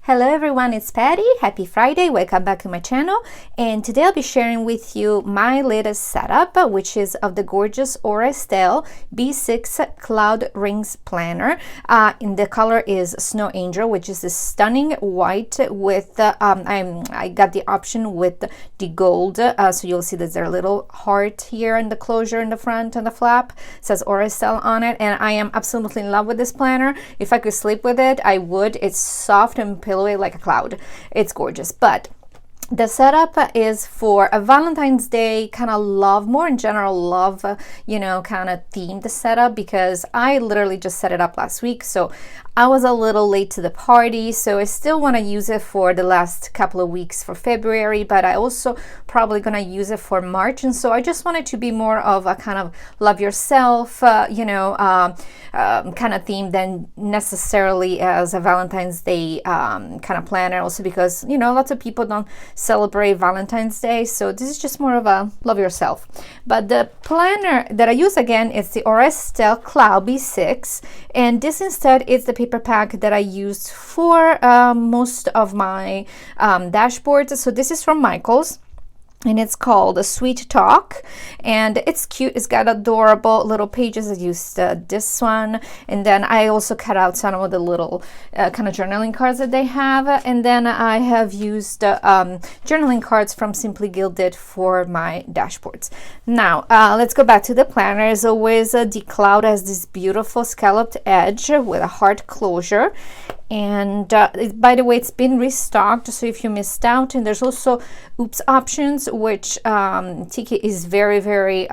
Hello everyone, it's Patty. Happy Friday. Welcome back to my channel. And today I'll be sharing with you my latest setup, which is of the gorgeous Aura Estelle B6 Cloud Rings Planner. And the color is Snow Angel, which is a stunning white with, I got the option with the gold. So you'll see there's a little heart here in the closure in the front and the flap. It says Aura Estelle on it. And I am absolutely in love with this planner. If I could sleep with it, I would. It's soft and pillowy like a cloud. It's gorgeous. But the setup is for a Valentine's Day kind of love, more in general love, kind of themed setup, because I literally just set it up last week. So I was a little late to the party, so I still want to use it for the last couple of weeks for February, but I also probably going to use it for March. And so I just wanted to be more of a kind of love yourself, kind of theme than necessarily as a Valentine's Day kind of planner. Also because, lots of people don't celebrate Valentine's Day, so this is just more of a love yourself. But the planner that I use again is the Aura Estelle Cloud B6, and this instead is the paper pack that I used for most of my dashboards. So this is from Michaels, and it's called a Sweet Talk, and it's cute. It's got adorable little pages. I used this one, and then I also cut out some of the little kind of journaling cards that they have, and then I have used journaling cards from Simply Gilded for my dashboards. Now let's go back to the planner. As always, the cloud has this beautiful scalloped edge with a heart closure. And by the way, it's been restocked, so if you missed out, and there's also oops options, which Tiki is very, very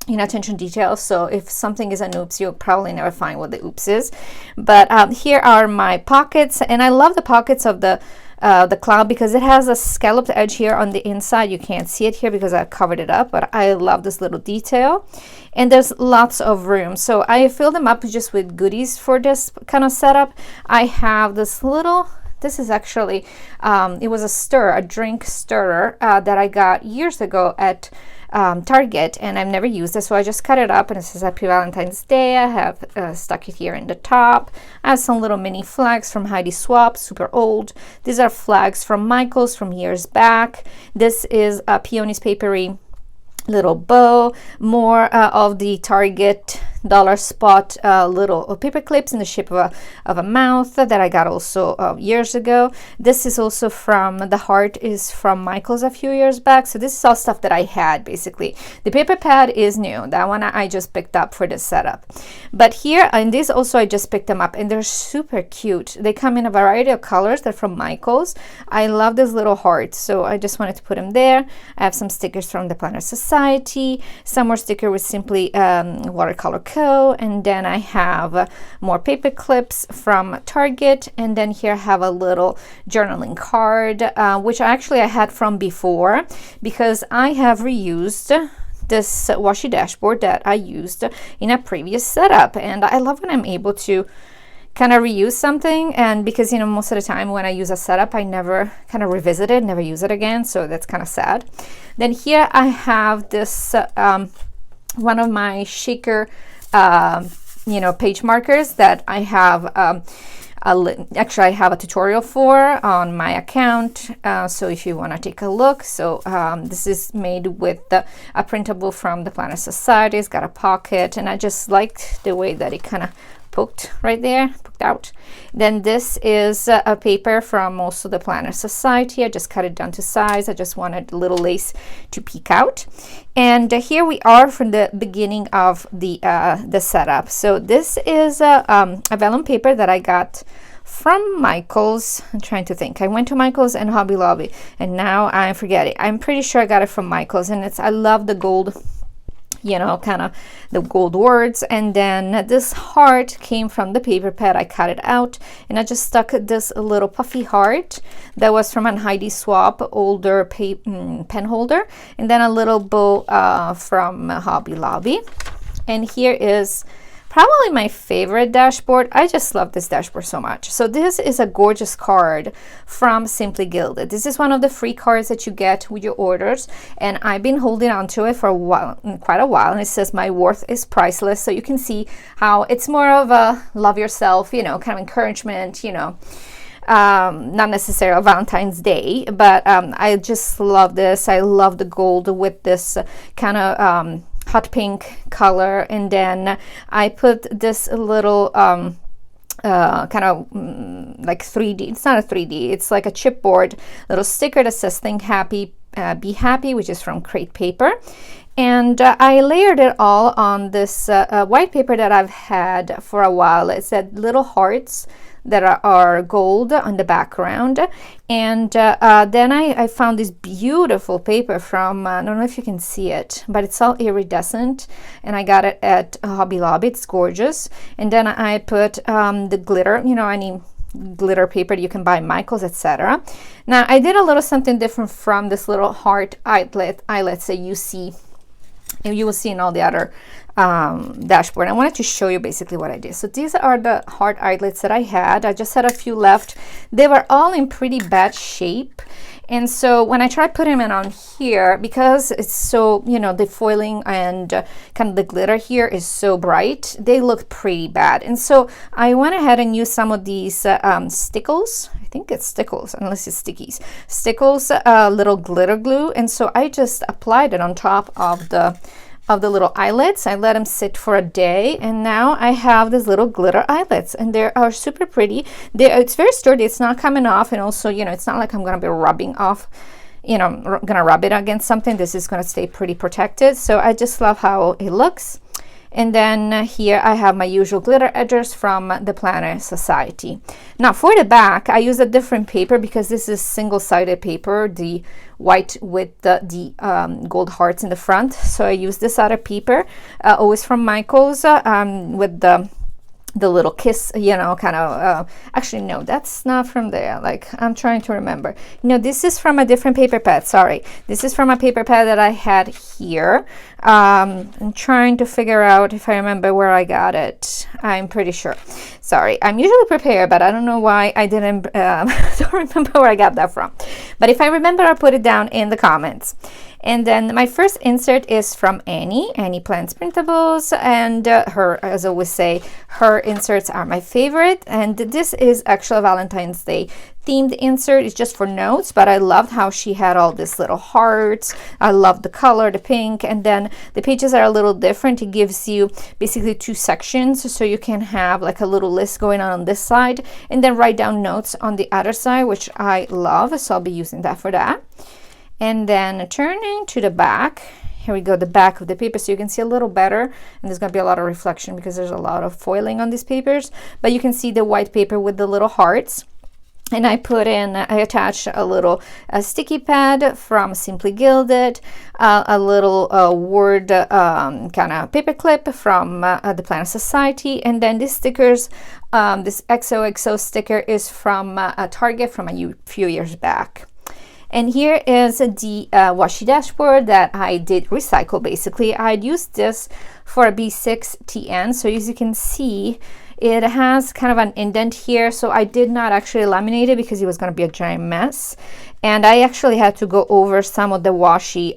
attention detail. So if something is an oops, you'll probably never find what the oops is. But here are my pockets, and I love the pockets of the cloud because it has a scalloped edge here on the inside. You can't see it here because I covered it up, but I love this little detail. And there's lots of room, so I filled them up just with goodies for this kind of setup. I have this little, this is actually it was a drink stirrer that I got years ago at Target, and I've never used it, so I just cut it up, and it says Happy Valentine's Day. I have stuck it here in the top. I have some little mini flags from Heidi Swapp, super old. These are flags from Michaels from years back. This is a PeoniesPaperie little bow, more of the Target dollar spot little paper clips in the shape of a mouth that I got also years ago. This is also from, the heart is from Michaels a few years back. So this is all stuff that I had basically. The paper pad is new. That one I just picked up for this setup. But here, and these also I just picked them up, and they're super cute. They come in a variety of colors. They're from Michaels. I love this little heart, so I just wanted to put them there. I have some stickers from the Planner Society, some more sticker with Simply watercolor, and then I have more paper clips from Target, and then here I have a little journaling card, which I had from before because I have reused this Washi Dashboard that I used in a previous setup, and I love when I'm able to kind of reuse something, and because most of the time when I use a setup I never kind of revisit it, never use it again, so that's kind of sad. Then here I have this one of my shaker page markers that I have actually I have a tutorial for on my account, so if you want to take a look. So this is made with a printable from the Planner Society. It's got a pocket, and I just liked the way that it kind of poked right there, poked out. Then this is a paper from also the Planner Society. I just cut it down to size. I just wanted a little lace to peek out. And here we are from the beginning of the setup. So this is a vellum paper that I got from Michaels. I'm trying to think. I went to Michaels and Hobby Lobby, and now I'm forgetting. I'm pretty sure I got it from Michaels, and I love the gold, kind of the gold words. And then this heart came from the paper pad. I cut it out, and I just stuck this little puffy heart that was from an Heidi Swapp older pen holder, and then a little bow from Hobby Lobby. And here is probably my favorite dashboard. I just love this dashboard so much. So this is a gorgeous card from Simply Gilded. This is one of the free cards that you get with your orders, and I've been holding on to it for a while, quite a while, and it says my worth is priceless. So you can see how it's more of a love yourself, kind of encouragement, not necessarily Valentine's Day, but I just love this. I love the gold with this kind of hot pink color, and then I put this little kind of like 3D. It's not a 3D, it's like a chipboard little sticker that says think happy, be happy, which is from Crate Paper. And I layered it all on this white paper that I've had for a while. It said little hearts that are gold on the background. And then I found this beautiful paper from, I don't know if you can see it, but it's all iridescent, and I got it at Hobby Lobby. It's gorgeous. And then I put the glitter, you know, any glitter paper you can buy, Michaels, etc. Now I did a little something different from this little heart eyelets that you see, and you will see in all the other dashboard. I wanted to show you basically what I did. So these are the heart eyelets that I had. I just had a few left. They were all in pretty bad shape, and so when I tried putting them on here, because it's so, you know, the foiling and kind of the glitter here is so bright, they look pretty bad. And so I went ahead and used some of these stickles. I think it's stickles, unless it's stickies. Stickles, little glitter glue, and so I just applied it on top of the little eyelets. I let them sit for a day, and now I have these little glitter eyelets, and they are super pretty. It's very sturdy. It's not coming off, and also, you know, it's not like I'm going to be rubbing off, you know, I'm going to rub it against something. This is going to stay pretty protected. So I just love how it looks. And then here I have my usual glitter edgers from the Planner Society. Now for the back, I use a different paper because this is single-sided paper, the white with the gold hearts in the front. So I use this other paper, always from Michaels, with the little kiss, you know, kind of, actually, no, that's not from there. Like, I'm trying to remember. No, this is from a different paper pad. Sorry. This is from a paper pad that I had here. I'm trying to figure out if I remember where I got it. I'm pretty sure. Sorry. I'm usually prepared, but I don't know why I didn't, don't remember where I got that from. But if I remember, I'll put it down in the comments. And then my first insert is from Annieplans Printables, and her, as I always say, her inserts are my favorite. And this is actually a Valentine's Day themed insert. It's just for notes, but I loved how she had all these little hearts. I love the color, the pink, and then the pages are a little different. It gives you basically two sections, so you can have like a little list going on this side, and then write down notes on the other side, which I love, so I'll be using that for that. And then turning to the back, here we go, the back of the paper, so you can see a little better, and there's going to be a lot of reflection because there's a lot of foiling on these papers, but you can see the white paper with the little hearts. And I attached a little sticky pad from Simply Gilded, a little word kind of paper clip from the Planner Society, and then these stickers, this XOXO sticker is from Target from a few years back. And here is the Washi Dashboard that I did recycle. Basically, I'd used this for a B6 TN, so as you can see, it has kind of an indent here, so I did not actually laminate it because it was going to be a giant mess. And I actually had to go over some of the washi.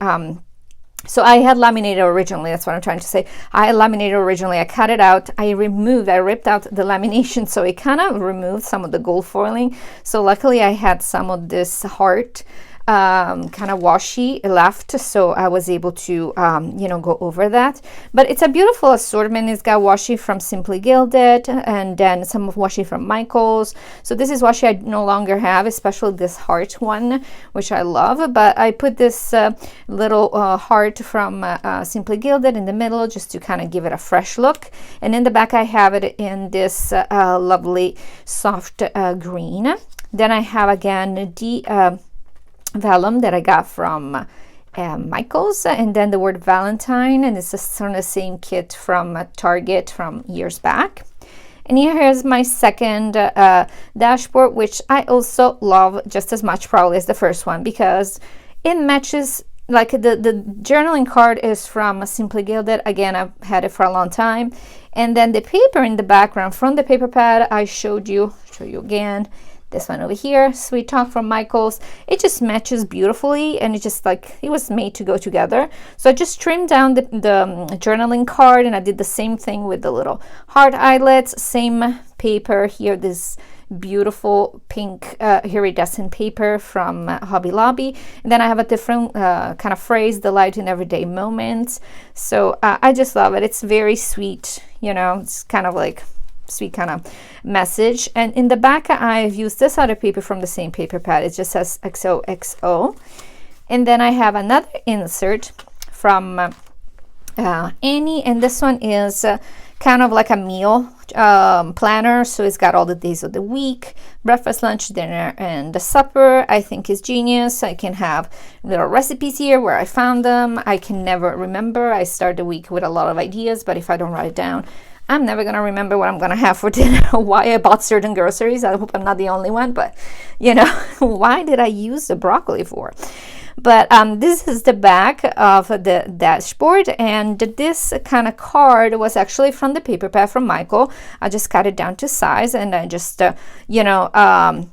So I had laminated originally, that's what I'm trying to say. I had laminated originally, I cut it out, I ripped out the lamination, so it kind of removed some of the gold foiling. So luckily I had some of this heart kind of washi left, so I was able to you know, go over that. But it's a beautiful assortment. It's got washi from Simply Gilded, and then some of washi from Michaels. So this is washi I no longer have, especially this heart one, which I love. But I put this little heart from Simply Gilded in the middle just to kind of give it a fresh look. And in the back I have it in this lovely soft green. Then I have again the vellum that I got from Michaels, and then the word Valentine, and it's just from the same kit from Target from years back. And here's my second dashboard, which I also love just as much probably as the first one, because it matches. Like the journaling card is from Simply Gilded. Again, I've had it for a long time. And then the paper in the background from the paper pad I showed you, show you again. This one over here, Sweet Talk from Michaels. It just matches beautifully, and it just like it was made to go together. So I just trimmed down the journaling card, and I did the same thing with the little heart eyelets. Same paper here, this beautiful pink iridescent paper from Hobby Lobby. And then I have a different kind of phrase, delight in everyday moments. So I just love it. It's very sweet, you know, it's kind of like sweet kind of message. And in the back, I've used this other paper from the same paper pad. It just says XOXO. And then I have another insert from Annie, and this one is kind of like a meal planner. So it's got all the days of the week, breakfast, lunch, dinner, and the supper. I think is genius. I can have little recipes here where I found them. I can never remember. I start the week with a lot of ideas, but if I don't write it down, I'm never going to remember what I'm going to have for dinner, why I bought certain groceries. I hope I'm not the only one, but you know, why did I use the broccoli for? But this is the back of the dashboard, and this kind of card was actually from the paper pad from Michael. I just cut it down to size, and I just, you know,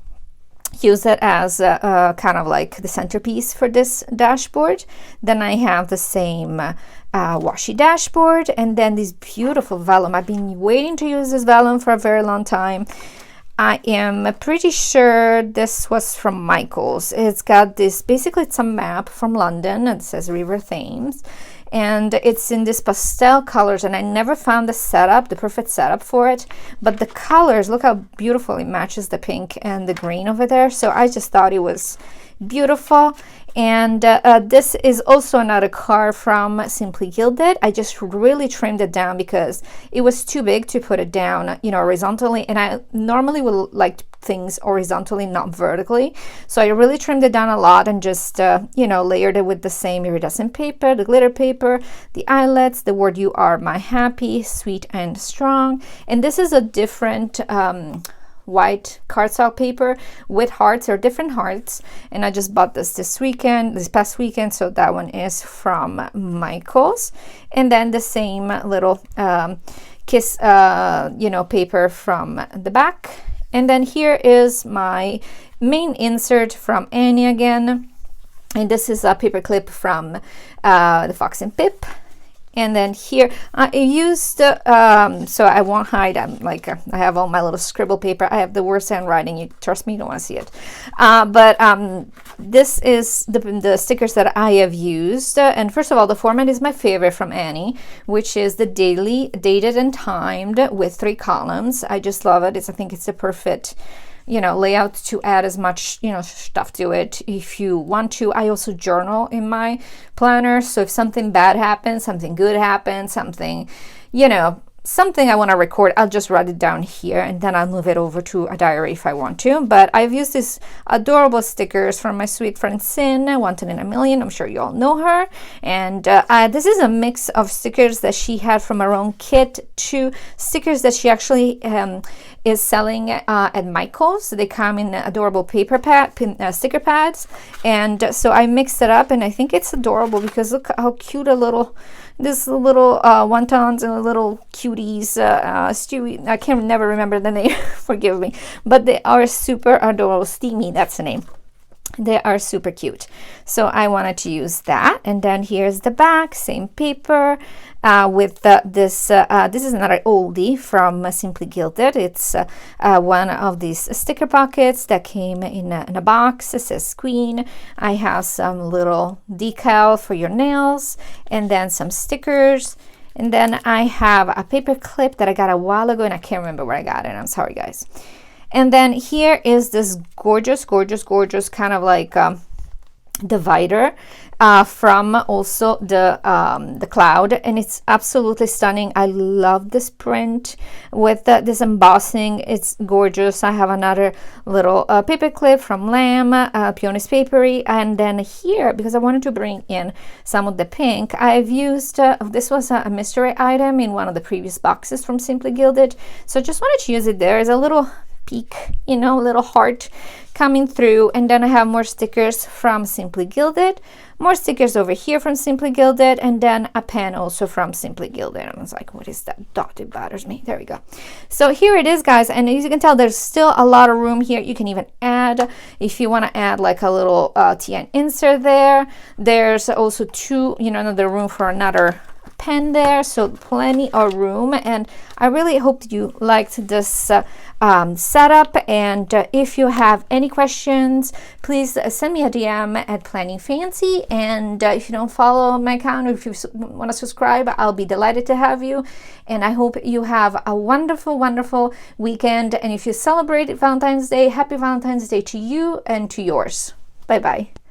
use it as kind of like the centerpiece for this dashboard. Then I have the same washi dashboard, and then this beautiful vellum. I've been waiting to use this vellum for a very long time. I am pretty sure this was from Michael's. It's got this, basically it's a map from London, and it says River Thames, and it's in this pastel colors, and I never found the setup, the perfect setup for it, but the colors, look how beautiful it matches the pink and the green over there. So I just thought it was beautiful. And this is also another card from Simply Gilded. I just really trimmed it down because it was too big to put it down, you know, horizontally, and I normally would like things horizontally, not vertically. So I really trimmed it down a lot and just you know, layered it with the same iridescent paper, the glitter paper, the eyelets, the word "You Are My Happy," sweet and strong. And this is a different white cardstock paper with hearts, or different hearts, and I just bought this past weekend, so that one is from Michael's. And then the same little kiss you know, paper from the back. And then here is my main insert from Annie again, and this is a paper clip from TheFoxandPip. And then here I used, so I won't hide, I have all my little scribble paper. I have the worst handwriting, you trust me, you don't want to see it. But this is the stickers that I have used. And first of all, the format is my favorite from Annie, which is the daily, dated and timed with 3 columns. I just love it. I think it's the perfect, you know, layout to add as much, you know, stuff to it if you want to. I also journal in my planner, so if something bad happens, something good happens, something, you know, something I want to record, I'll just write it down here, and then I'll move it over to a diary if I want to. But I've used these adorable stickers from my sweet friend Sin, Wontoninamillion. I'm sure you all know her. And this is a mix of stickers that she had from her own kit to stickers that she actually is selling at Michael's. They come in adorable paper sticker pads. And so I mixed it up, and I think it's adorable because look how cute this little wontons and little cuties, Stewie, I can never remember the name, forgive me, but they are super adorable. Steamy, that's the name. They are super cute. So I wanted to use that. And then here's the back, same paper with this is another oldie from Simply Gilded. It's one of these sticker pockets that came in a box. It says Queen. I have some little decal for your nails, and then some stickers. And then I have a paper clip that I got a while ago, and I can't remember where I got it. I'm sorry, guys. And then here is this gorgeous, gorgeous, gorgeous kind of like divider from also the cloud, and it's absolutely stunning. I love this print with this embossing. It's gorgeous. I have another little paper clip from Lamb, PeoniesPaperie, and then here, because I wanted to bring in some of the pink, I've used this was a mystery item in one of the previous boxes from Simply Gilded, so I just wanted to use it. There is a little peak, you know, little heart coming through. And then I have more stickers from Simply Gilded, more stickers over here from Simply Gilded, and then a pen also from Simply Gilded. I was like, what is that dot? It bothers me. There we go. So here it is, guys, and as you can tell, there's still a lot of room here. You can even add, if you want to add like a little TN insert there. There's also another room for another pen there, so plenty of room. And I really hope you liked this setup. And if you have any questions, please send me a DM at Planningfancy. And if you don't follow my account, or if you want to subscribe, I'll be delighted to have you. And I hope you have a wonderful, wonderful weekend. And if you celebrate Valentine's Day, happy Valentine's Day to you and to yours. Bye-bye.